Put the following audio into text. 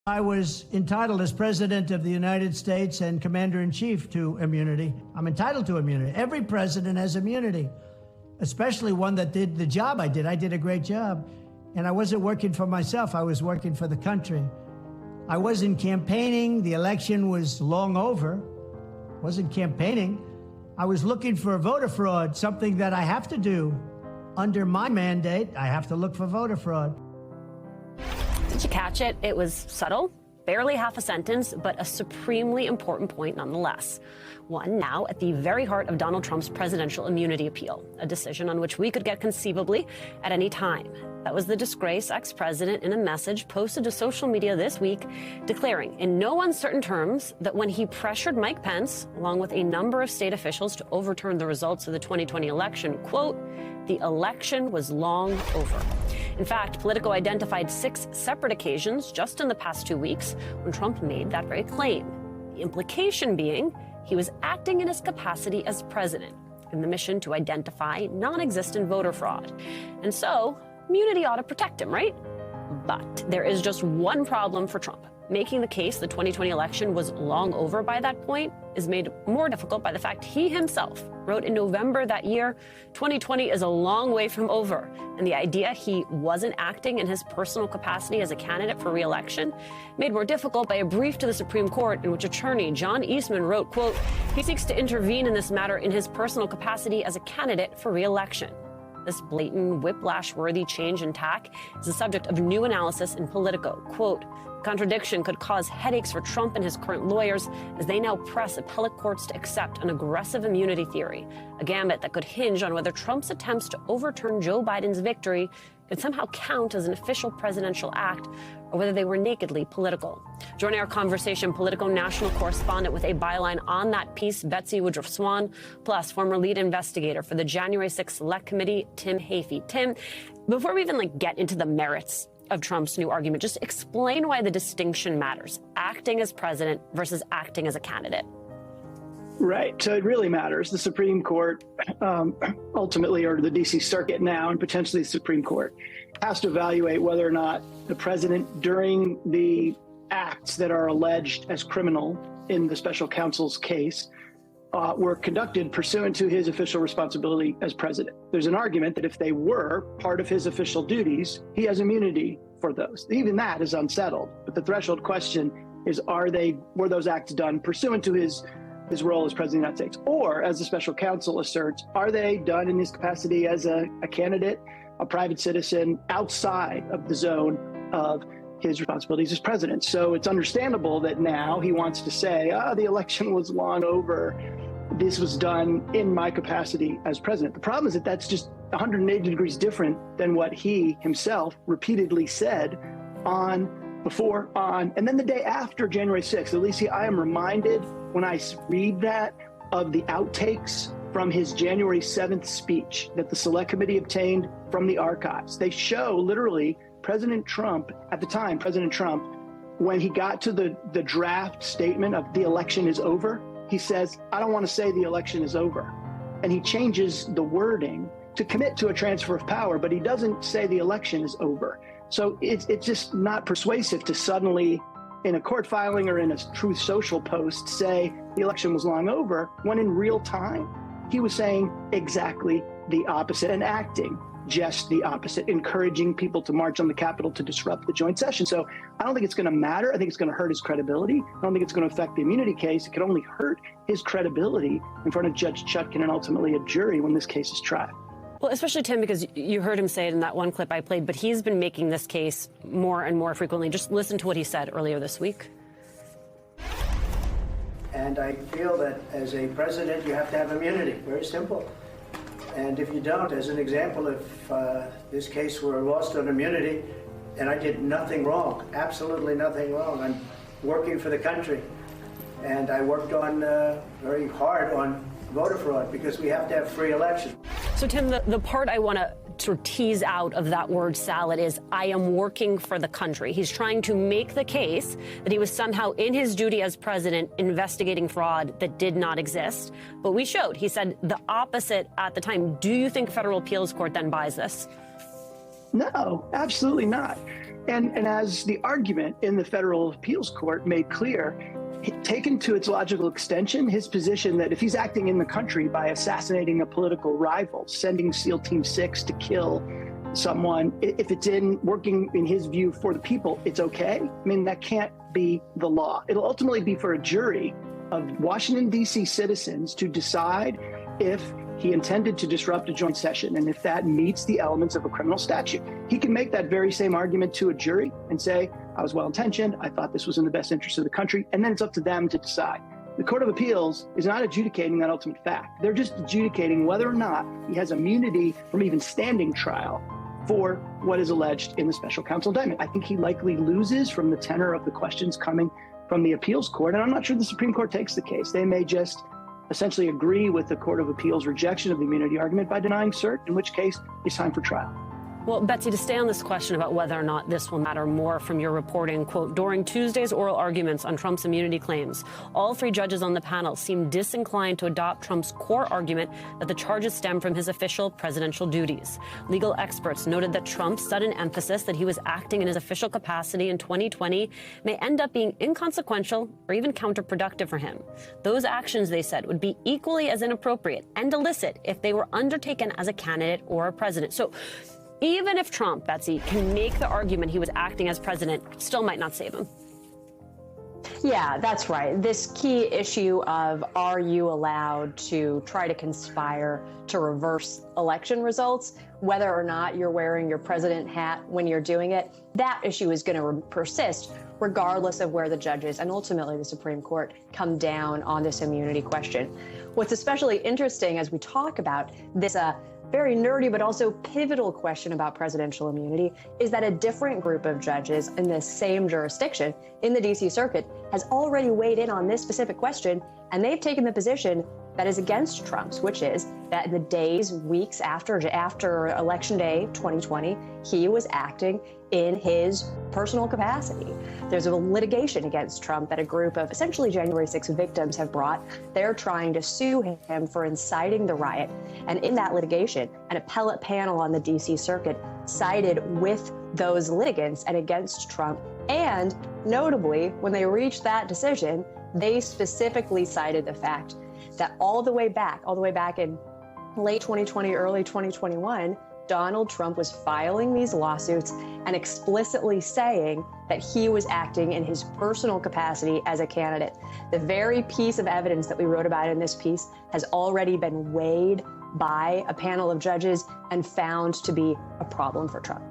I was entitled as President of the United States and Commander-in-Chief to immunity. I'm entitled to immunity. Every president has immunity, especially one that did the job I did. I did a great job. And I wasn't working for myself. I was working for the country. I wasn't campaigning. The election was long over. Wasn't campaigning. I was looking for voter fraud, something that I have to do. Under my mandate, I have to look for voter fraud. Did you catch it? It was subtle, barely half a sentence, but a supremely important point nonetheless. One now at the very heart of Donald Trump's presidential immunity appeal, a decision on which we could get conceivably at any time. That was the disgraced ex-president in a message posted to social media this week, declaring in no uncertain terms that when he pressured Mike Pence, along with a number of state officials, to overturn the results of the 2020 election, quote, the election was long over. In fact, Politico identified 6 separate occasions just in the past 2 weeks when Trump made that very claim. The implication being he was acting in his capacity as president in the mission to identify non-existent voter fraud. And so, immunity ought to protect him, right? But there is just one problem for Trump. Making the case the 2020 election was long over by that point is made more difficult by the fact he himself wrote in November that year, 2020 is a long way from over. And the idea he wasn't acting in his personal capacity as a candidate for re-election made more difficult by a brief to the Supreme Court in which attorney John Eastman wrote, quote, he seeks to intervene in this matter in his personal capacity as a candidate for re-election. This blatant, whiplash-worthy change in tack is the subject of new analysis in Politico. Quote, contradiction could cause headaches for Trump and his current lawyers as they now press appellate courts to accept an aggressive immunity theory, a gambit that could hinge on whether Trump's attempts to overturn Joe Biden's victory could somehow count as an official presidential act or whether they were nakedly political. Joining our conversation, Politico national correspondent with a byline on that piece, Betsy Woodruff Swan, plus former lead investigator for the January 6th Select Committee, Tim Heaphy. Tim, before we even get into the merits of Trump's new argument, just explain why the distinction matters, acting as president versus acting as a candidate. Right. So it really matters. The Supreme Court, ultimately, or the D.C. Circuit now, and potentially the Supreme Court, has to evaluate whether or not the president, during the acts that are alleged as criminal in the special counsel's case, were conducted pursuant to his official responsibility as president. There's an argument that if they were part of his official duties, he has immunity for those. Even that is unsettled. But the threshold question is, were those acts done pursuant to his role as president of the United States? Or, as the special counsel asserts, are they done in his capacity as a candidate, a private citizen outside of the zone of his responsibilities as president? So it's understandable that now he wants to say, the election was long over. This was done in my capacity as president. The problem is that that's just 180 degrees different than what he himself repeatedly said before, and then the day after January 6th. Alicia, I am reminded when I read that of the outtakes from his January 7th speech that the Select Committee obtained from the archives. They show literally President Trump, at the time, President Trump, when he got to the draft statement of the election is over, he says, I don't want to say the election is over. And he changes the wording to commit to a transfer of power, but he doesn't say the election is over. So it's just not persuasive to suddenly, in a court filing or in a Truth Social post, say the election was long over, when in real time, he was saying exactly the opposite and acting just the opposite, encouraging people to march on the Capitol to disrupt the joint session. So I don't think it's going to matter. I think it's going to hurt his credibility. I don't think it's going to affect the immunity case. It could only hurt his credibility in front of Judge Chutkan and ultimately a jury when this case is tried. Well, especially, Tim, because you heard him say it in that one clip I played, but he's been making this case more and more frequently. Just listen to what he said earlier this week. And I feel that as a president, you have to have immunity. Very simple. And if you don't, as an example, if this case were lost on immunity and I did nothing wrong, absolutely nothing wrong, I'm working for the country. And I worked on very hard on voter fraud because we have to have free elections. So, Tim, the part I want to sort of tease out of that word salad is I am working for the country. He's trying to make the case that he was somehow in his duty as president investigating fraud that did not exist. But we showed, he said the opposite at the time. Do you think federal appeals court then buys this? No, absolutely not. And as the argument in the federal appeals court made clear, taken to its logical extension, his position that if he's acting in the country by assassinating a political rival, sending SEAL Team 6 to kill someone, if it's working in his view for the people, it's okay. I mean, that can't be the law. It'll ultimately be for a jury of Washington, D.C. citizens to decide if he intended to disrupt a joint session and if that meets the elements of a criminal statute. He can make that very same argument to a jury and say, I was well-intentioned, I thought this was in the best interest of the country, and then it's up to them to decide. The Court of Appeals is not adjudicating that ultimate fact. They're just adjudicating whether or not he has immunity from even standing trial for what is alleged in the special counsel indictment. I think he likely loses from the tenor of the questions coming from the appeals court, and I'm not sure the Supreme Court takes the case. They may just essentially agree with the Court of Appeals' rejection of the immunity argument by denying cert, in which case it's time for trial. Well, Betsy, to stay on this question about whether or not this will matter more from your reporting, quote, during Tuesday's oral arguments on Trump's immunity claims, all three judges on the panel seemed disinclined to adopt Trump's core argument that the charges stem from his official presidential duties. Legal experts noted that Trump's sudden emphasis that he was acting in his official capacity in 2020 may end up being inconsequential or even counterproductive for him. Those actions, they said, would be equally as inappropriate and illicit if they were undertaken as a candidate or a president. So even if Trump, Betsy, can make the argument he was acting as president, still might not save him. Yeah, that's right. This key issue of are you allowed to try to conspire to reverse election results, whether or not you're wearing your president hat when you're doing it, that issue is going to persist regardless of where the judges and ultimately the Supreme Court come down on this immunity question. What's especially interesting as we talk about this very nerdy but also pivotal question about presidential immunity is that a different group of judges in the same jurisdiction in the D.C. Circuit has already weighed in on this specific question, and they've taken the position that is against Trump's, which is that in the days, weeks after Election Day 2020, he was acting in his personal capacity. There's a litigation against Trump that a group of essentially January 6 victims have brought. They're trying to sue him for inciting the riot. And in that litigation, an appellate panel on the D.C. Circuit sided with those litigants and against Trump. And notably, when they reached that decision, they specifically cited the fact that all the way back in late 2020, early 2021, Donald Trump was filing these lawsuits and explicitly saying that he was acting in his personal capacity as a candidate. The very piece of evidence that we wrote about in this piece has already been weighed by a panel of judges and found to be a problem for Trump.